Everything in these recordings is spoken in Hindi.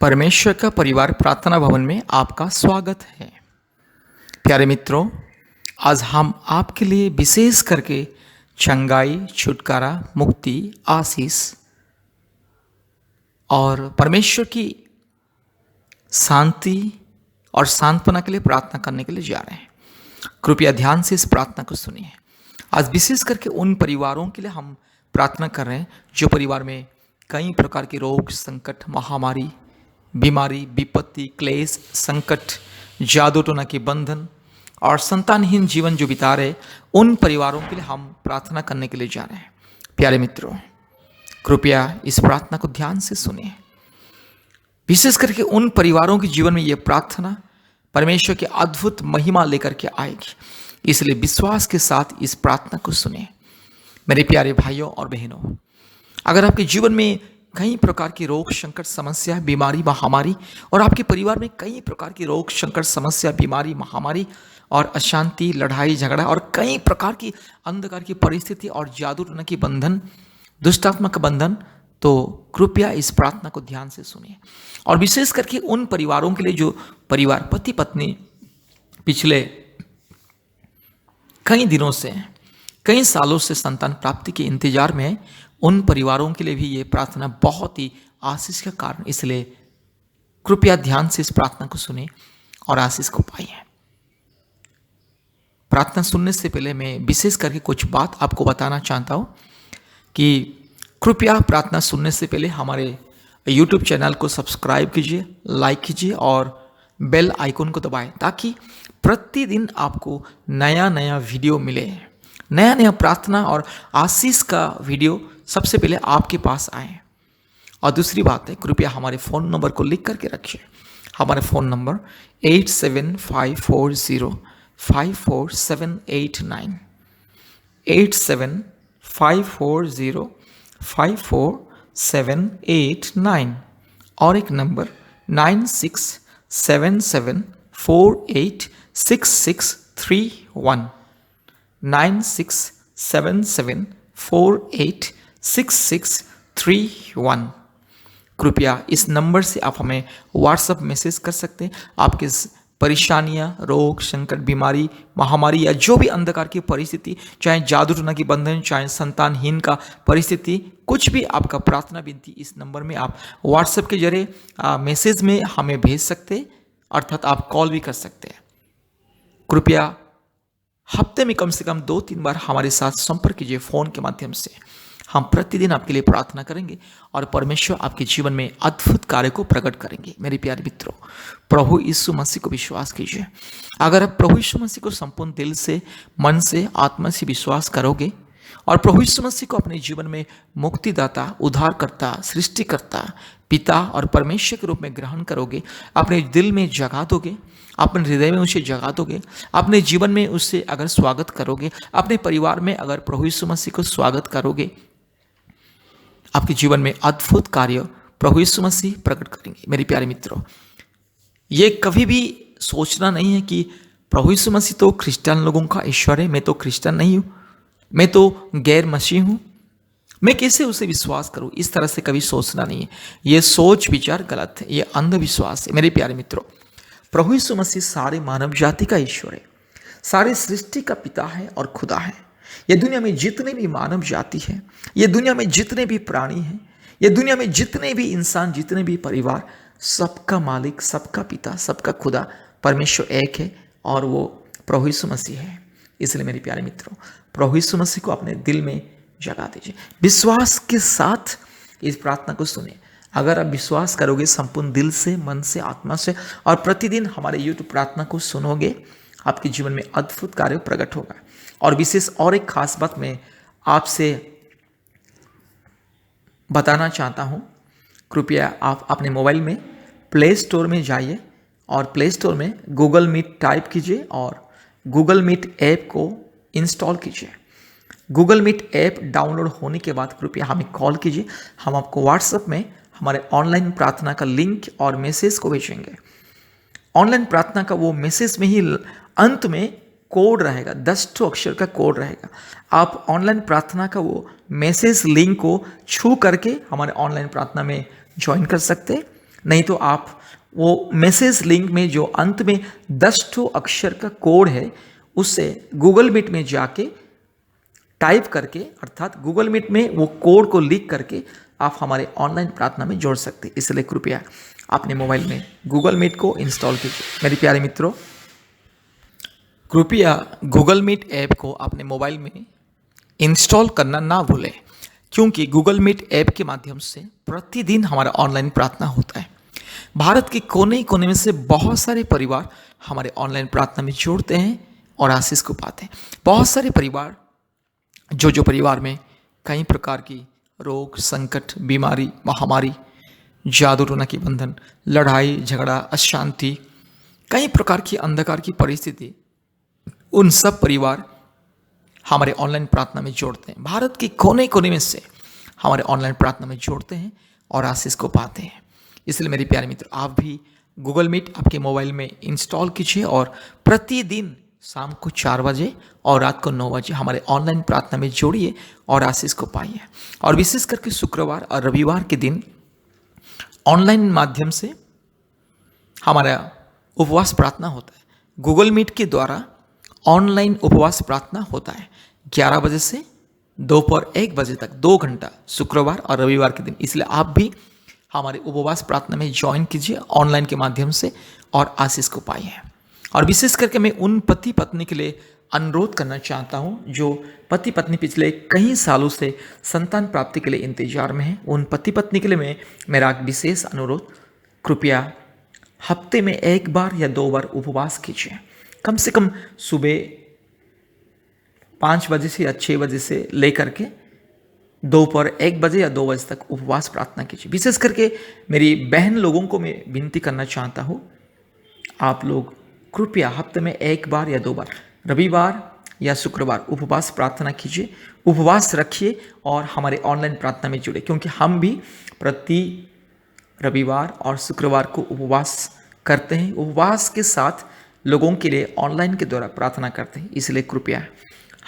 परमेश्वर का परिवार प्रार्थना भवन में आपका स्वागत है। प्यारे मित्रों, आज हम आपके लिए विशेष करके चंगाई, छुटकारा, मुक्ति, आशीष और परमेश्वर की शांति और सांत्वना के लिए प्रार्थना करने के लिए जा रहे हैं। कृपया ध्यान से इस प्रार्थना को सुनिए। आज विशेष करके उन परिवारों के लिए हम प्रार्थना कर रहे हैं जो परिवार में कई प्रकार के रोग, संकट, महामारी, बीमारी, विपत्ति, क्लेश, संकट, जादू टोना के बंधन और संतानहीन जीवन जो बिता रहे, उन परिवारों के लिए हम प्रार्थना करने के लिए जा रहे हैं। प्यारे मित्रों, कृपया इस प्रार्थना को ध्यान से सुनिए। विशेष करके उन परिवारों के जीवन में यह प्रार्थना परमेश्वर की अद्भुत महिमा लेकर के आएगी, इसलिए विश्वास के साथ इस प्रार्थना को सुनिए। मेरे प्यारे भाइयों और बहनों, अगर आपके जीवन में कई प्रकार की रोग, संकट, समस्या, बीमारी, महामारी और आपके परिवार में कई प्रकार की रोग, संकट, समस्या, बीमारी, महामारी और अशांति, लड़ाई, झगड़ा और कई प्रकार की अंधकार की परिस्थिति और जादू टोना की बंधन, दुष्टात्मक बंधन, तो कृपया इस प्रार्थना को ध्यान से सुनिए। और विशेष करके उन परिवारों के लिए जो परिवार पति पत्नी पिछले कई दिनों से, कई सालों से संतान प्राप्ति के इंतजार में है, उन परिवारों के लिए भी ये प्रार्थना बहुत ही आशीष का कारण, इसलिए कृपया ध्यान से इस प्रार्थना को सुने और आशीष को पाइए। प्रार्थना सुनने से पहले मैं विशेष करके कुछ बात आपको बताना चाहता हूँ कि कृपया प्रार्थना सुनने से पहले हमारे YouTube चैनल को सब्सक्राइब कीजिए, लाइक कीजिए और बेल आइकन को दबाएं, ताकि प्रतिदिन आपको नया नया वीडियो मिले, नया नया प्रार्थना और आशीष का वीडियो सबसे पहले आपके पास आए। और दूसरी बात है, कृपया हमारे फ़ोन नंबर को लिख करके रखिए। हमारे फ़ोन नंबर 8754054789, 8754054789 और एक नंबर 9677486631, 9677486631। कृपया इस नंबर से आप हमें व्हाट्सएप मैसेज कर सकते हैं। आपके परेशानियां, रोग, संकट, बीमारी, महामारी या जो भी अंधकार की परिस्थिति, चाहे जादू टोना की बंधन, चाहे संतानहीन का परिस्थिति, कुछ भी आपका प्रार्थना विनती, इस नंबर में आप व्हाट्सएप के जरिए मैसेज में हमें भेज सकते हैं, अर्थात आप कॉल भी कर सकते हैं। कृपया हफ्ते में कम से कम 2-3 बार हमारे साथ संपर्क कीजिए फ़ोन के माध्यम से। हम प्रतिदिन आपके लिए प्रार्थना करेंगे और परमेश्वर आपके जीवन में अद्भुत कार्य को प्रकट करेंगे। मेरे प्यारे मित्रों, प्रभु यीशु मसीह को विश्वास कीजिए। अगर आप प्रभु यीशु मसीह को संपूर्ण दिल से, मन से, आत्मा से विश्वास करोगे और प्रभु यीशु मसीह को अपने जीवन में मुक्तिदाता, उद्धारकर्ता, सृष्टिकर्ता, पिता और परमेश्वर के रूप में ग्रहण करोगे, अपने दिल में जगा दोगे, अपने हृदय में उसे जगा दोगे, अपने जीवन में उससे अगर स्वागत करोगे, अपने परिवार में अगर प्रभु यीशु मसीह को स्वागत करोगे, आपके जीवन में अद्भुत कार्य प्रभु यीशु मसीह प्रकट करेंगे। मेरे प्यारे मित्रों, ये कभी भी सोचना नहीं है कि प्रभु यीशु मसीह तो क्रिश्चियन लोगों का ईश्वर है, मैं तो क्रिश्चियन नहीं हूँ, मैं तो गैर मसीह हूँ, मैं कैसे उसे विश्वास करूँ। इस तरह से कभी सोचना नहीं है। ये सोच विचार गलत है, ये अंधविश्वास है। मेरे प्यारे मित्रों, प्रभु यीशु मसीह सारे मानव जाति का ईश्वर है, सारे सृष्टि का पिता है और खुदा है। ये दुनिया में जितने भी मानव जाति है, ये दुनिया में जितने भी प्राणी हैं, ये दुनिया में जितने भी इंसान, जितने भी परिवार, सबका मालिक, सबका पिता, सबका खुदा परमेश्वर एक है और वो प्रभु यीशु मसीह है। इसलिए मेरे प्यारे मित्रों, प्रभु यीशु मसीह को अपने दिल में जगा दीजिए। विश्वास के साथ इस प्रार्थना को सुने। अगर आप विश्वास करोगे संपूर्ण दिल से, मन से, आत्मा से और प्रतिदिन हमारे YouTube प्रार्थना को सुनोगे, आपके जीवन में अद्भुत कार्य प्रकट होगा। और विशेष और एक खास बात मैं आपसे बताना चाहता हूँ। कृपया आप अपने मोबाइल में प्ले स्टोर में जाइए और प्ले स्टोर में गूगल मीट टाइप कीजिए और गूगल मीट ऐप को इंस्टॉल कीजिए। गूगल मीट ऐप डाउनलोड होने के बाद कृपया हमें कॉल कीजिए। हम आपको व्हाट्सएप में हमारे ऑनलाइन प्रार्थना का लिंक और मैसेज को भेजेंगे। ऑनलाइन प्रार्थना का वो मैसेज में ही अंत में कोड रहेगा, 10 अक्षर का कोड रहेगा। आप ऑनलाइन प्रार्थना का वो मैसेज लिंक को छू करके हमारे ऑनलाइन प्रार्थना में ज्वाइन कर सकते हैं। नहीं तो आप वो मैसेज लिंक में जो अंत में 10 ठो अक्षर का कोड है उससे गूगल मीट में जाके टाइप करके, अर्थात गूगल मीट में वो कोड को लिख करके आप हमारे ऑनलाइन प्रार्थना में जोड़ सकते हैं। इसलिए कृपया अपने मोबाइल में गूगल मीट को इंस्टॉल कीजिए। मेरे प्यारे मित्रों, कृपया गूगल मीट ऐप को अपने मोबाइल में इंस्टॉल करना ना भूलें, क्योंकि गूगल मीट ऐप के माध्यम से प्रतिदिन हमारा ऑनलाइन प्रार्थना होता है। भारत के कोने कोने में से बहुत सारे परिवार हमारे ऑनलाइन प्रार्थना में जोड़ते हैं और आशीष को पाते हैं। बहुत सारे परिवार जो परिवार में कई प्रकार की रोग, संकट, बीमारी, महामारी, जादू टोना के बंधन, लड़ाई झगड़ा, अशांति, कई प्रकार की अंधकार की परिस्थिति, उन सब परिवार हमारे ऑनलाइन प्रार्थना में जोड़ते हैं। भारत के कोने कोने में से हमारे ऑनलाइन प्रार्थना में जोड़ते हैं और आशीष को पाते हैं। इसलिए मेरे प्यारे मित्र, आप भी गूगल मीट आपके मोबाइल में इंस्टॉल कीजिए और प्रतिदिन शाम को 4 बजे और रात को 9 बजे हमारे ऑनलाइन प्रार्थना में जोड़िए और आशीष को पाइए। और विशेष करके शुक्रवार और रविवार के दिन ऑनलाइन माध्यम से हमारा उपवास प्रार्थना होता है। गूगल मीट के द्वारा ऑनलाइन उपवास प्रार्थना होता है 11 बजे से दोपहर 1 बजे तक, 2 घंटा, शुक्रवार और रविवार के दिन। इसलिए आप भी हमारे उपवास प्रार्थना में ज्वाइन कीजिए ऑनलाइन के माध्यम से और आशीष को पाइए। और विशेष करके मैं उन पति पत्नी के लिए अनुरोध करना चाहता हूं जो पति पत्नी पिछले कई सालों से संतान प्राप्ति के लिए इंतजार में हैं। उन पति पत्नी के लिए मेरा विशेष अनुरोध, कृपया हफ्ते में 1 बार या 2 बार उपवास कीजिए। कम से कम सुबह 5 बजे से या 6 बजे से लेकर के दोपहर 1 बजे या 2 बजे तक उपवास प्रार्थना कीजिए। विशेष करके मेरी बहन लोगों को मैं विनती करना चाहता हूँ, आप लोग कृपया हफ्ते में 1 बार या 2 बार, रविवार या शुक्रवार उपवास प्रार्थना कीजिए, उपवास रखिए और हमारे ऑनलाइन प्रार्थना में जुड़े, क्योंकि हम भी प्रति रविवार और शुक्रवार को उपवास करते हैं। उपवास के साथ लोगों के लिए ऑनलाइन के द्वारा प्रार्थना करते हैं। इसलिए कृपया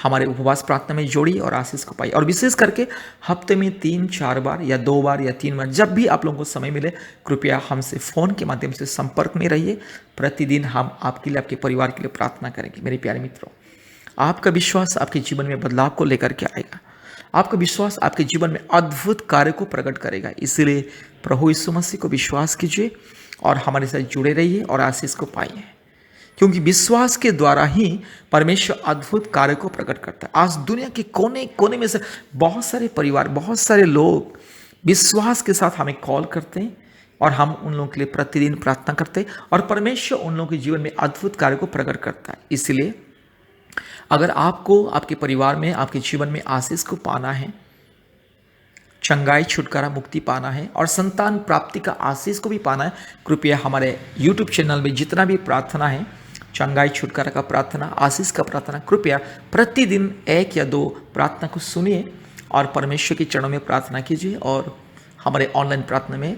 हमारे उपवास प्रार्थना में जोड़िए और आशीष को पाइए। और विशेष करके हफ्ते में 3-4 बार या 2 बार या 3 बार, जब भी आप लोगों को समय मिले, कृपया हमसे फ़ोन के माध्यम से संपर्क में रहिए। प्रतिदिन हम आपके लिए, आपके परिवार के लिए प्रार्थना करेंगे। मेरे प्यारे मित्रों, आपका विश्वास आपके जीवन में बदलाव को लेकर के आएगा। आपका विश्वास आपके जीवन में अद्भुत कार्य को प्रकट करेगा। इसलिए प्रभु यीशु मसीह को विश्वास कीजिए और हमारे साथ जुड़े रहिए और आशीष को पाइए, क्योंकि विश्वास के द्वारा ही परमेश्वर अद्भुत कार्य को प्रकट करता है। आज दुनिया के कोने कोने में से बहुत सारे परिवार, बहुत सारे लोग विश्वास के साथ हमें कॉल करते हैं और हम उन लोगों के लिए प्रतिदिन प्रार्थना करते हैं और परमेश्वर उन लोगों के जीवन में अद्भुत कार्य को प्रकट करता है। इसलिए अगर आपको आपके परिवार में, आपके जीवन में आशीष को पाना है, चंगाई, छुटकारा, मुक्ति पाना है और संतान प्राप्ति का आशीष को भी पाना है, कृपया हमारे YouTube चैनल में जितना भी प्रार्थना है, चंगाई, छुटकारा का प्रार्थना, आशीष का प्रार्थना, कृपया प्रतिदिन 1 या 2 प्रार्थना को सुनिए और परमेश्वर के चरणों में प्रार्थना कीजिए और हमारे ऑनलाइन प्रार्थना में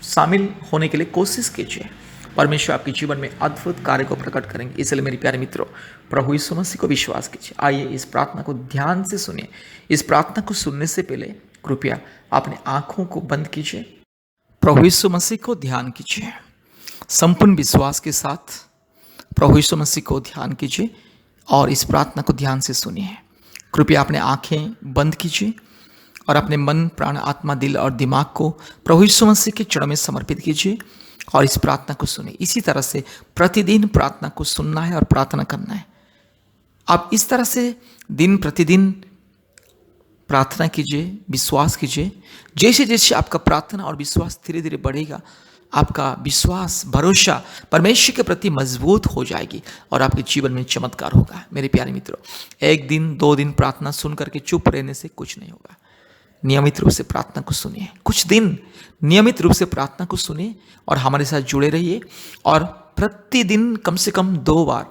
शामिल होने के लिए कोशिश कीजिए। परमेश्वर आपके जीवन में अद्भुत कार्य को प्रकट करेंगे। इसलिए मेरे प्यारे मित्रों, प्रभु यीशु मसीह को विश्वास कीजिए। आइए इस प्रार्थना को ध्यान से सुनिए। इस प्रार्थना को सुनने से पहले कृपया अपने आंखों को बंद कीजिए, प्रभु यीशु मसीह को ध्यान कीजिए। संपूर्ण विश्वास के साथ प्रभु यीशु मसीह को ध्यान कीजिए और इस प्रार्थना को ध्यान से सुनिए। कृपया अपने आंखें बंद कीजिए और अपने मन, प्राण, आत्मा, दिल और दिमाग को प्रभु यीशु मसीह के चरणों में समर्पित कीजिए और इस प्रार्थना को सुनिए। इसी तरह से प्रतिदिन प्रार्थना को सुनना है और प्रार्थना करना है। आप इस तरह से दिन प्रतिदिन प्रार्थना कीजिए, विश्वास कीजिए। जैसे जैसे आपका प्रार्थना और विश्वास धीरे धीरे बढ़ेगा, आपका विश्वास, भरोसा परमेश्वर के प्रति मजबूत हो जाएगी और आपके जीवन में चमत्कार होगा। मेरे प्यारे मित्रों, 1 दिन 2 दिन प्रार्थना सुन करके चुप रहने से कुछ नहीं होगा। नियमित रूप से प्रार्थना को सुनिए, कुछ दिन नियमित रूप से प्रार्थना को सुनिए और हमारे साथ जुड़े रहिए और प्रतिदिन कम से कम 2 बार,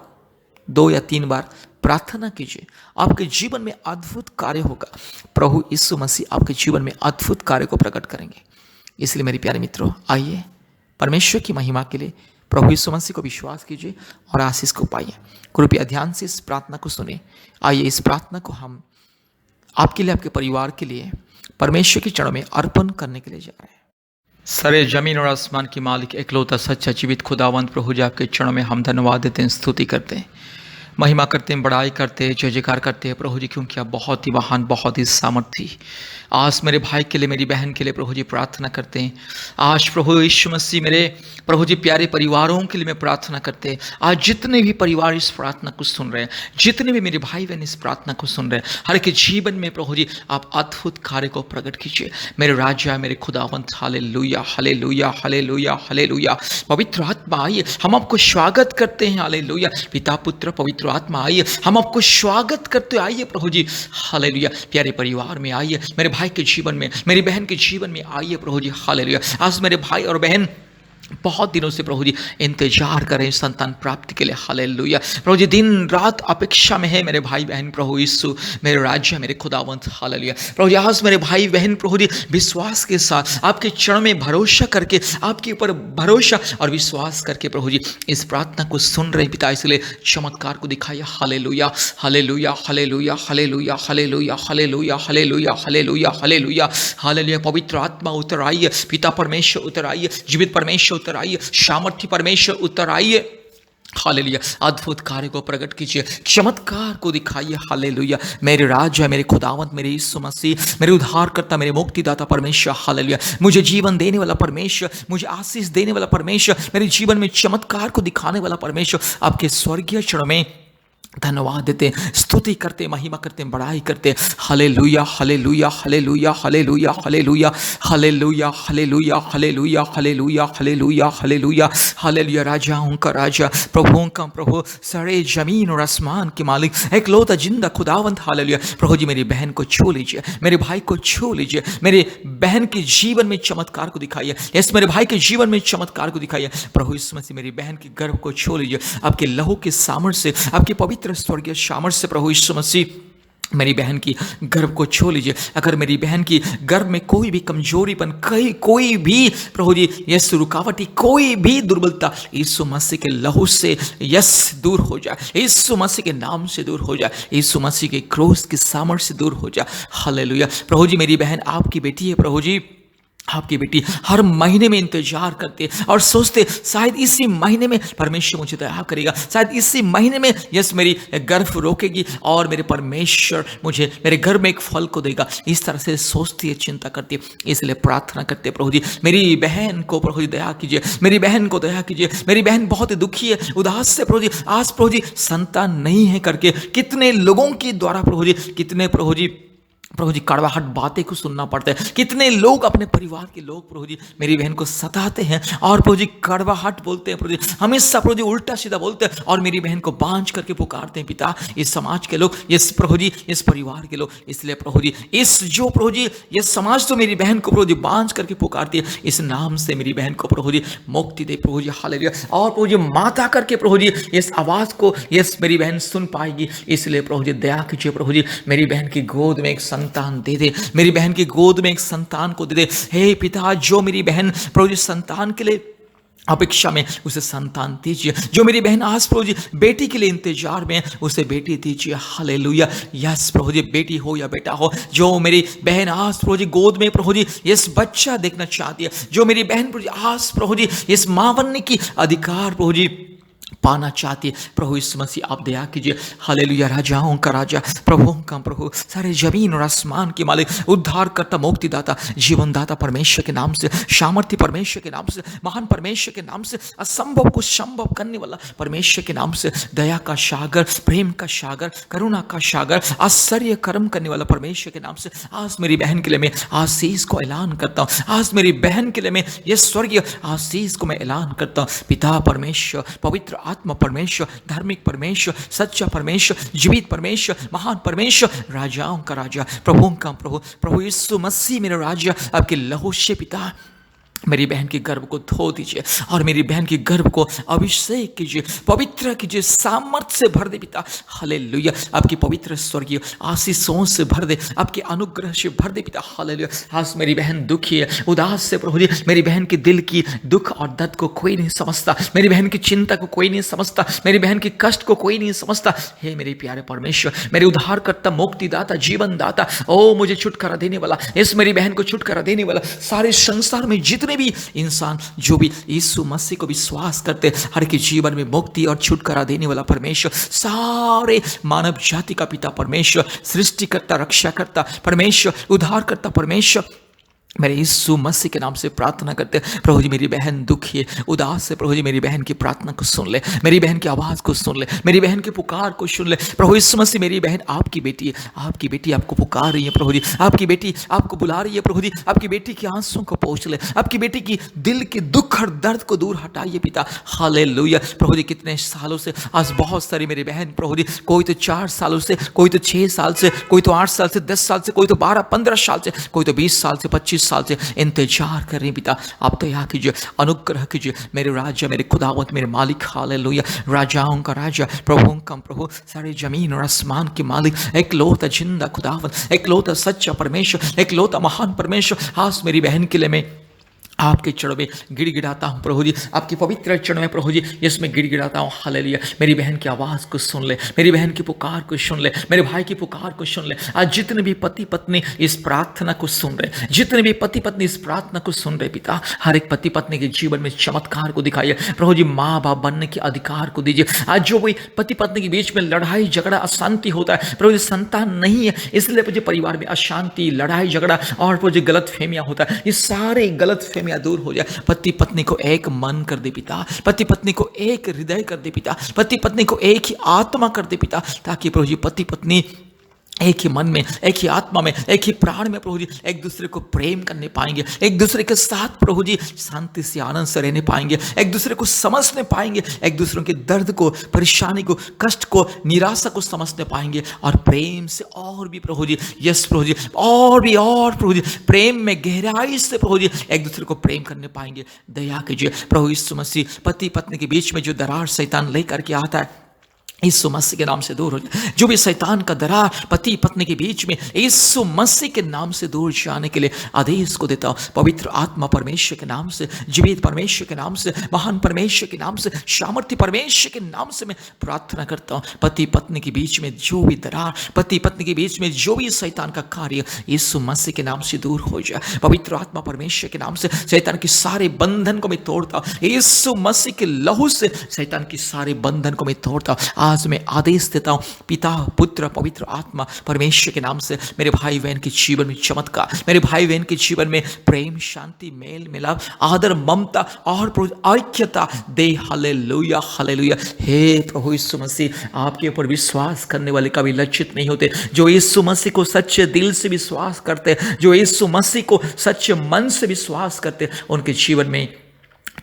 2 या 3 बार प्रार्थना कीजिए। आपके जीवन में अद्भुत कार्य होगा। प्रभु यीशु मसीह आपके जीवन में अद्भुत कार्य को प्रकट करेंगे। इसलिए मेरे प्यारे मित्रों, आइए परमेश्वर की महिमा के लिए प्रभु यीशु मसीह को विश्वास कीजिए और आशीष को पाइए। कृपया ध्यान से इस प्रार्थना को सुने। आइए इस प्रार्थना को हम आपके लिए, आपके परिवार के लिए परमेश्वर के चरणों में अर्पण करने के लिए जा रहे हैं। सारे जमीन और आसमान की मालिक एकलौता सच्चा जीवित खुदावंत प्रभु जी, आपके चरणों में हम धन्यवाद देते हैं, स्तुति करते हैं, महिमा करते हैं, बड़ाई करते हैं, जय जयकार करते हैं प्रभु जी, क्योंकि आप बहुत ही महान, बहुत ही सामर्थी। आज मेरे भाई के लिए, मेरी बहन के लिए प्रभु जी प्रार्थना करते हैं। आज प्रभु यीशु मसीह मेरे प्रभु जी प्यारे परिवारों के लिए मैं प्रार्थना करते हैं। आज जितने भी परिवार इस प्रार्थना को सुन रहे हैं, जितने भी मेरे भाई बहन इस प्रार्थना को सुन रहे हैं, हर के जीवन में प्रभु जी आप अद्भुत कार्य को प्रकट कीजिए। मेरे राजा, मेरे खुदावंत, हालेलुया, हालेलुया, हालेलुया, हालेलुया। पवित्र आत्मा आइए, हम आपको स्वागत करते हैं। हालेलुया। पिता, पुत्र, पवित्र आत्मा आइए, हम आपको स्वागत करते आइए प्रभु जी। हालेलुया। प्यारे परिवार में आइए, मेरे भाई के जीवन में, मेरी बहन के जीवन में आइए प्रभु जी। हालेलुया। आज मेरे भाई और बहन बहुत दिनों से प्रभु जी इंतजार करें संतान प्राप्ति के लिए। हालेलुया। प्रभु जी दिन रात अपेक्षा में है मेरे भाई बहन प्रभु यीशु, मेरे राज्य, मेरे खुदावंत। हालेलुया। प्रभु जी आज मेरे भाई बहन प्रभु जी विश्वास के साथ आपके चरण में भरोसा करके, आपके ऊपर भरोसा और विश्वास करके प्रभु जी इस प्रार्थना को सुन रहे पिता, इसलिए चमत्कार को दिखाइए। हालेलुया, हालेलुया, हालेलुया, हालेलुया, हालेलुया, हालेलुया, हालेलुया, हालेलुया, हालेलुया, हालेलुया। पवित्र आत्मा उतर आइए, पिता परमेश्वर उतर आइए, जीवित परमेश्वर उतर आइए, सामर्थ्य परमेश्वर उतर आइए। हालेलुया। अद्भुत कार्य को प्रकट कीजिए, चमत्कार को दिखाइए। हालेलुया। मेरे राजा, मेरे खुदावंत, मेरे यीशु मसीह, मेरे उद्धारकर्ता, मेरे मुक्तिदाता परमेश्वर। हालेलुया। मुझे जीवन देने वाला परमेश्वर, मुझे आशीष देने वाला परमेश्वर, मेरे जीवन में चमत्कार को दिखाने वाला परमेश्वर, आपके स्वर्गीय चरणों में धन्यवाद देते हैं, स्तुति करते, महिमा करते, बड़ाई करते। हालेलुया, हालेलुया, हालेलुया, हालेलुया, हालेलुया, हालेलुया, हालेलुया, हालेलुया, हालेलुया, हालेलुया, हालेलुया, हालेलुया। राजाओं का राजा, प्रभुओं का प्रभु, सारे जमीन और आसमान के मालिक, एकलौता जिंदा खुदावंत। हालेलुया। प्रभु जी मेरी बहन को छू लीजिए, मेरे भाई को छू लीजिए, मेरे बहन के जीवन में चमत्कार को दिखाइए। यस, मेरे भाई के जीवन में चमत्कार को दिखाइए। प्रभु यीशु मसीह मेरी बहन के गर्भ को छू लीजिए, आपके लहू के सामर्थ्य से, आपके पवित्र स्वर्गीय सामर्थ्य से प्रभु यीशु मसीह मेरी बहन की गर्भ को छू लीजिए। अगर मेरी बहन की गर्भ में कोई भी कमजोरीपन, कोई भी प्रभु जी यस रुकावटी, कोई भी दुर्बलता यीशु मसीह के लहू से यस दूर हो जाए, यीशु मसीह के नाम से दूर हो जाए, यीशु मसीह के क्रोस की सामर्थ्य से दूर हो जाए। हालेलुया। प्रभु जी मेरी बहन आपकी बेटी है प्रभु जी, आपकी बेटी हर महीने में इंतजार करते और सोचते शायद इसी महीने में परमेश्वर मुझे दया करेगा, शायद इसी महीने में यस मेरी गर्भ रोकेगी और मेरे परमेश्वर मुझे मेरे घर में एक फल को देगा। इस तरह से सोचती है, चिंता करती है, इसलिए प्रार्थना करते प्रभु जी मेरी बहन को प्रभु जी दया कीजिए, मेरी बहन को दया कीजिए। मेरी बहन बहुत ही दुखी है, उदास से प्रभु जी, आज प्रभु जी संतान नहीं है करके कितने लोगों के द्वारा प्रभु जी, कितने प्रभु जी कड़वाहट बातें को सुनना पड़ता है। कितने लोग, अपने परिवार के लोग प्रभु जी मेरी बहन को सताते हैं और प्रभु जी कड़वाहट बोलते हैं, प्रभु जी हमेशा प्रभु जी उल्टा सीधा बोलते हैं और मेरी बहन को बांझ करके पुकारते हैं। पिता, इस समाज के लोग, इस प्रभु जी इस परिवार के लोग, इसलिए प्रभु जी इस जो प्रभु जी ये समाज तो मेरी बहन को प्रभु जी बांझ करके पुकारती है, इस नाम से मेरी बहन को प्रभु जी मुक्ति दे प्रभु जी। हालेलुया। और प्रभु जी माता करके प्रभु जी इस आवाज को यस मेरी बहन सुन पाएगी, इसलिए प्रभु जी दया कीजिए। प्रभु जी मेरी बहन की गोद में एक संतान दे दे, मेरी बहन की गोद में एक संतान को दे दे। हे पिता, जो मेरी बहन प्रभु जी संतान के लिए अपेक्षा में, उसे संतान दीजिए। जो मेरी बहन आज प्रभु जी बेटी के लिए इंतजार में, उसे बेटी दीजिए। हालेलुया। यस प्रभु जी, बेटी हो या बेटा हो, जो मेरी बहन आज प्रभु जी गोद में प्रभु जी यस बच्चा देखना चाहती है, जो मेरी बहन प्रभु जी आज प्रभु जी इस मां बनने की अधिकार प्रभु जी पाना चाहती है, प्रभु यीशु मसीह आप दया कीजिए। हालेलुया। राजाओं का राजा, प्रभुओं का प्रभु, सारे जमीन और आसमान के मालिक, उद्धार करता, मुक्तिदाता, जीवनदाता परमेश्वर के नाम से, सामर्थ्य परमेश्वर के नाम से, महान परमेश्वर के नाम से, असंभव को संभव करने वाला परमेश्वर के नाम से, दया का सागर, प्रेम का सागर, करुणा का सागर, आश्चर्य कर्म करने वाला परमेश्वर के नाम से आज मेरी बहन के लिए मैं आशीष को ऐलान करता हूँ। आज मेरी बहन के लिए मैं ये स्वर्गीय आशीष को मैं ऐलान करता हूँ। पिता परमेश्वर, पवित्र आत्मा परमेश्वर, धार्मिक परमेश्वर, सच्चा परमेश्वर, जीवित परमेश्वर, महान परमेश्वर, राजाओं का राजा, प्रभुओं का प्रभु, प्रभु यीशु मसीह मेरा राजा, आपके लहू से पिता मेरी बहन के गर्भ को धो दीजिए और मेरी बहन के गर्भ को अभिषेक कीजिए, पवित्र कीजिए, सामर्थ्य से भर दे पिता। हालेलुया। आपकी पवित्र स्वर्गीय आशीषों से भर दे, आपके अनुग्रह से भर दे पिता। हालेलुया। आज मेरी बहन दुखी है, उदास से प्रभु जी, मेरी बहन के दिल की दुख और दर्द को कोई नहीं समझता, मेरी बहन की चिंता को कोई नहीं समझता, मेरी बहन के कष्ट को कोई नहीं समझता। हे मेरे प्यारे परमेश्वर, मेरे उद्धारकर्ता, मुक्तिदाता, जीवन दाता, ओ मुझे छुटकारा देने वाला, इस मेरी बहन को छुटकारा देने वाला, सारे संसार में जितने जितने भी इंसान जो भी यीशु मसीह को विश्वास करते, हर के जीवन में मुक्ति और छुटकारा देने वाला परमेश्वर, सारे मानव जाति का पिता परमेश्वर, सृष्टिकर्ता, रक्षाकर्ता परमेश्वर, उद्धारकर्ता परमेश्वर, मेरे यीशु मसीह के नाम से प्रार्थना करते हैं प्रभु जी, मेरी बहन दुखी है, उदास है, प्रभु जी मेरी बहन की प्रार्थना को सुन ले, मेरी बहन की आवाज़ को सुन ले, मेरी बहन की पुकार को सुन ले। प्रभु यीशु मसीह, मेरी बहन आपकी बेटी है, आपकी बेटी आपको पुकार रही है प्रभु जी, आपकी बेटी आपको बुला रही है प्रभु जी, आपकी बेटी की आंसुओं को पोंछ ले, आपकी बेटी की दिल के दुख और दर्द को दूर हटाइए पिता। हालेलुया प्रभु जी, कितने सालों से आज बहुत सारी मेरी बहन प्रभु जी, कोई तो 4 सालों से, कोई तो 6 साल से, कोई तो 8 साल से, 10 साल से, कोई तो 12-15 साल से, कोई तो 20 साल से, 25 साल से इंतजार कर रहे हैं पिता। आप तो यहाँ कीजिए, अनुग्रह कीजिए मेरे राजा, मेरे खुदावंत, मेरे मालिक। हालेलुया, राजाओं का राजा, प्रभुओं का प्रभु, सारे जमीन और आसमान के मालिक, एक लौता जिंदा खुदावंत, एक लौता सच्चा परमेश्वर, एक लौता महान परमेश्वर। आज मेरी बहन के लिए मैं आपके चरणों में गिड़गिड़ाता हूँ प्रभु जी, आपकी पवित्र चरणों में प्रभु जी, जिसमें गिड़गिड़ाता हूँ। हालेलुया, मेरी बहन की आवाज़ को सुन ले, मेरी बहन की पुकार को सुन ले, मेरे भाई की पुकार को सुन ले। आज जितने भी पति पत्नी इस प्रार्थना को सुन रहे, जितने भी पति पत्नी इस प्रार्थना को सुन रहे पिता, हर एक पति पत्नी के जीवन में चमत्कार को दिखाइए प्रभु जी, माँ बाप बनने के अधिकार को दीजिए। आज जो भी पति पत्नी के बीच में लड़ाई झगड़ा अशांति होता है प्रभु जी, संतान नहीं है इसलिए प्रभु जी परिवार में अशांति, लड़ाई झगड़ा और प्रभु जी गलत फहमियाँ होता है, ये सारे गलत फहमियाँ दूर हो जाए। पति पत्नी को एक मन कर दे पिता, पति पत्नी को एक हृदय कर दे पिता, पति पत्नी को एक ही आत्मा कर दे पिता, ताकि प्रभु जी पति पत्नी एक ही मन में, एक ही आत्मा में, एक ही प्राण में प्रभु जी एक दूसरे को प्रेम करने पाएंगे, एक दूसरे के साथ प्रभु जी शांति से, आनंद से रहने पाएंगे, एक दूसरे को समझने पाएंगे, एक दूसरों के दर्द को, परेशानी को, कष्ट को, निराशा को समझने पाएंगे, और प्रेम से और भी प्रभु जी, यस प्रभु जी, और प्रभु जी प्रेम में गहराई से प्रभु जी एक दूसरे को प्रेम करने पाएंगे। दया कीजिए प्रभु यीशु मसीह, पति पत्नी के बीच में जो दरार शैतान लेकर के आता है यीशु मसीह के नाम से दूर हो जाए। जो भी शैतान का दरार पति पत्नी के बीच में यीशु मसीह के नाम से दूर जाने के लिए आदेश को देता हूँ। पवित्र आत्मा परमेश्वर के नाम से, जीवित परमेश्वर के नाम से, महान परमेश्वर के नाम से, सामर्थ्य परमेश्वर के नाम से मैं प्रार्थना करता हूँ। पति पत्नी के बीच में जो भी दरार, पति पत्नी के बीच में जो भी शैतान का कार्य यीशु मसीह के नाम से दूर हो जाए। पवित्र आत्मा परमेश्वर के नाम से शैतान के सारे बंधन को मैं तोड़ता हूँ। यीशु मसीह के लहू से शैतान के सारे बंधन को मैं तोड़ता हूँ। आज मैं आदेश देता हूं पिता, पुत्र, पवित्र आत्मा परमेश्वर के नाम से, मेरे भाई बहन के जीवन में चमत्कार, मेरे भाई बहन के जीवन में प्रेम, शांति, मेल मिलाप, आदर, ममता और ऐक्यता दे। हालेलुया, हालेलुया। हे प्रभु यीशु मसीह, आपके ऊपर विश्वास करने वाले कभी लज्जित नहीं होते। जो यीशु मसीह को सच्चे दिल से विश्वास करते, जो यीशु मसीह को सच्चे मन से विश्वास करते, उनके जीवन में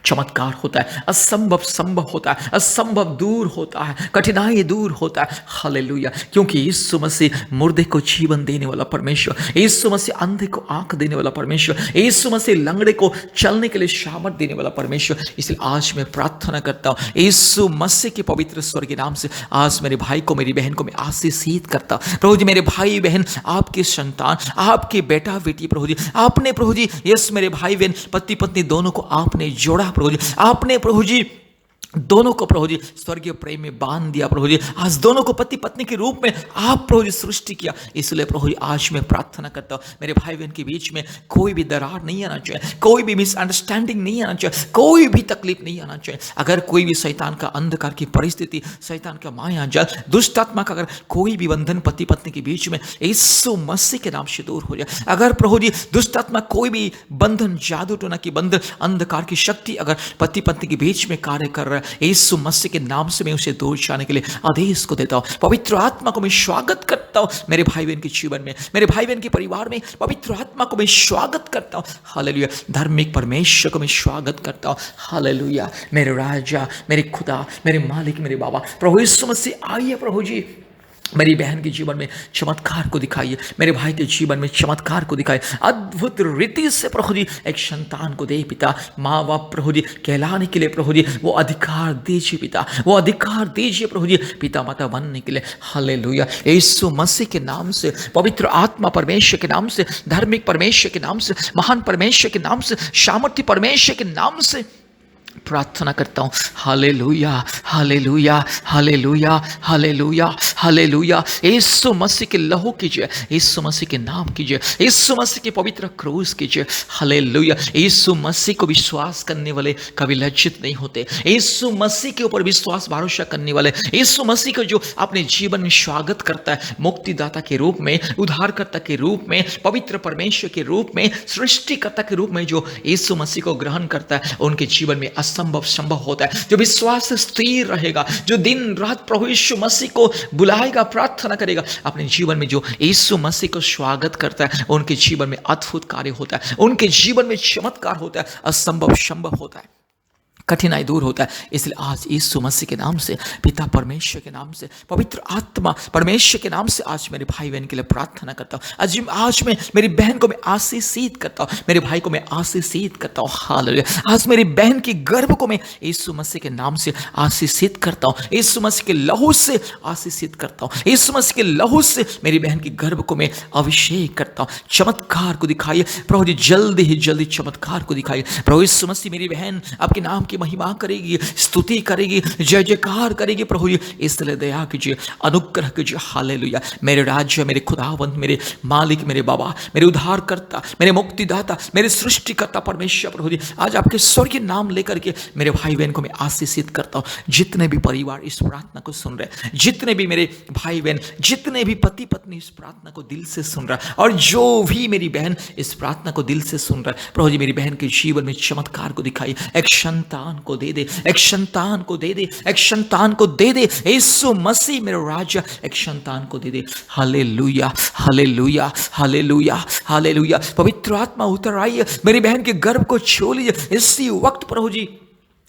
चमत्कार होता है, असंभव संभव होता है, असंभव दूर होता है, कठिनाई दूर होता है। हालेलुया, क्योंकि यीशु मसीह मुर्दे को जीवन देने वाला परमेश्वर, यीशु मसीह अंधे को आंख देने वाला परमेश्वर, यीशु मसीह लंगड़े को चलने के लिए सामर्थ देने वाला परमेश्वर। इसलिए आज मैं प्रार्थना करता हूँ यीशु मसीह के पवित्र स्वर्गीय नाम से, आज मेरे भाई को, मेरी बहन को मैं आशीषित करता हूँ। प्रभु जी, मेरे भाई बहन, आपके संतान, आपके बेटा बेटी, प्रभु जी आपने प्रभु जी, यस मेरे भाई बहन, पति पत्नी दोनों को आपने जोड़ा प्रभु जी, आपने प्रभु जी दोनों को प्रभु जी स्वर्गीय प्रेम में बांध दिया प्रभु जी। आज दोनों को पति पत्नी के रूप में आप प्रभु जी सृष्टि किया। इसलिए प्रभु जी आज मैं प्रार्थना करता हूँ मेरे भाई बहन के बीच में कोई भी दरार नहीं आना चाहिए, कोई भी मिसअंडरस्टैंडिंग नहीं आना चाहिए, कोई भी तकलीफ नहीं आना चाहिए। अगर कोई भी शैतान का अंधकार की परिस्थिति, शैतान का माया जाल, दुष्ट आत्मा का अगर कोई भी बंधन पति पत्नी के बीच में यीशु मसीह के नाम से दूर हो जाए। अगर प्रभु जी दुष्ट आत्मा कोई भी बंधन, जादू टोना की बंधन, अंधकार की शक्ति अगर पति पत्नी के बीच में कार्य कर रहा है, यीशु मसीह के नाम से मैं उसे दूर जाने के लिए आदेश को देता हूँ। पवित्र आत्मा को मैं स्वागत करता हूँ मेरे भाई बहन के जीवन में, मेरे भाई बहन के परिवार में। पवित्र आत्मा को मैं स्वागत करता हूँ। हालेलुया। धार्मिक परमेश्वर को मैं स्वागत करता हूँ। हालेलुया। मेरे राजा, मेरे खुदा, मेरे मालिक, मेरे बाबा प्रभु यीशु मसीह आइए प्रभु जी, मेरी बहन के जीवन में चमत्कार को दिखाइए, मेरे भाई के जीवन में चमत्कार को दिखाइए। अद्भुत रीति से प्रभु जी एक संतान को दे पिता, माँ बाप प्रभु जी कहलाने के लिए प्रभु जी वो अधिकार दीजिए पिता, वो अधिकार दीजिए प्रभु जी पिता माता बनने के लिए। हालेलुया। यीशु मसीह के नाम से, पवित्र आत्मा परमेश्वर के नाम से, धार्मिक परमेश्वर के नाम से, महान परमेश्वर के नाम से, सामर्थ्य परमेश्वर के नाम से प्रार्थना करता हूँ। हालेलुया, हालेलुया, हालेलुया, हालेलुया, हालेलुया। यीशु मसीह के लहू कीजिए, यीशु मसीह के नाम कीजिए, यीशु मसीह के पवित्र क्रूस कीजिए। हालेलुया। यीशु मसीह को विश्वास करने वाले कभी लज्जित नहीं होते। यीशु मसीह के ऊपर विश्वास भरोसा करने वाले, यीशु मसीह को जो अपने जीवन में स्वागत करता है, मुक्तिदाता के रूप में, उद्धारकर्ता के रूप में, पवित्र परमेश्वर के रूप में, सृष्टिकर्ता के रूप में जो यीशु मसीह को ग्रहण करता है, उनके जीवन में असंभव संभव होता है। जो विश्वास से स्थिर रहेगा, जो दिन रात प्रभु यीशु मसीह को बुलाएगा, प्रार्थना करेगा, अपने जीवन में जो यीशु मसीह को स्वागत करता है, उनके जीवन में अद्भुत कार्य होता है, उनके जीवन में चमत्कार होता है, असंभव संभव होता है, कठिनाई दूर होता है। इसलिए आज यीशु मसीह के नाम से, पिता परमेश्वर के नाम से, पवित्र आत्मा परमेश्वर के नाम से आज मेरे भाई बहन के लिए प्रार्थना करता हूँ। आज मैं मेरी बहन को मैं आशीषित करता हूँ, मेरे भाई को मैं आशीषित करता हूँ। हालेलुया। आज मेरी बहन की गर्भ को मैं यीशु मसीह के नाम से आशीषित करता हूँ, यीशु मसीह के लहू से आशीषित करता हूँ, यीशु मसीह के लहू से मेरी बहन की गर्भ को मैं अभिषेक करता हूँ। चमत्कार को दिखाइए प्रभु जी, जल्दी ही जल्दी चमत्कार को दिखाइए प्रभु यीशु मसीह। मेरी बहन आपके नाम की महिमा करेगी, स्तुति करेगी, जय जयकार करेगी प्रभु जी। इसलिए दया कीजिए, अनुग्रह कीजिए। हालेलुया। मेरे राज्य, मेरे खुदावंत, मेरे मालिक, मेरे बाबा, मेरे उद्धारकर्ता, मेरे मुक्तिदाता, मेरे सृष्टिकर्ता परमेश्वर प्रभु जी, आज आपके स्वर्गीय नाम लेकर के मेरे भाई बहन को मैं आशीषित करता हूँ। जितने भी परिवार इस प्रार्थना को सुन रहे, जितने भी मेरे भाई बहन, जितने भी पति पत्नी इस प्रार्थना को दिल से सुन रहा, और जो भी मेरी बहन इस प्रार्थना को दिल से सुन रहा है, प्रभु जी मेरी बहन के जीवन में चमत्कार को दिखाई, एक संतान को दे दे, एक संतान को दे दे, एक संतान को दे दे। यीशु मसीह मेरे राजा एक संतान को दे दे। हालेलुया, हालेलुया, हालेलुया, हालेलुया। पवित्र आत्मा उतर आइए, मेरी बहन के गर्भ को छू लीजिए इसी वक्त प्रभु जी।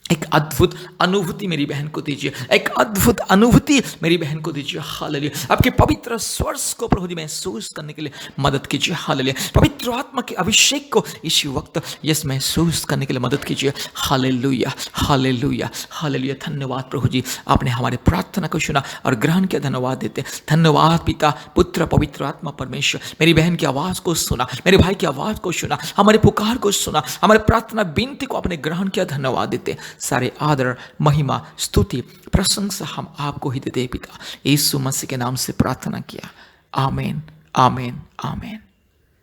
एक अद्भुत अनुभूति मेरी बहन को दीजिए, एक अद्भुत अनुभूति मेरी बहन को दीजिए। हालेलुया। आपके पवित्र स्पर्श को प्रभु जी महसूस करने के लिए मदद कीजिए। हालेलुया। पवित्र आत्मा के अभिषेक को इसी वक्त यस महसूस करने के लिए मदद कीजिए। हालेलुया, हालेलुया, हालेलुया। धन्यवाद प्रभु जी, आपने हमारे प्रार्थना को सुना और ग्रहण किया। धन्यवाद देते, धन्यवाद पिता, पुत्र, पवित्र आत्मा परमेश्वर। मेरी बहन की आवाज को सुना, मेरे भाई की आवाज को सुना, हमारे पुकार को सुना, हमारे प्रार्थना विनती को आपने ग्रहण किया। धन्यवाद देते। सारे आदर, महिमा, स्तुति, प्रशंसा हम आपको ही देते पिता। यीशु मसीह के नाम से प्रार्थना किया। आमीन, आमीन, आमीन।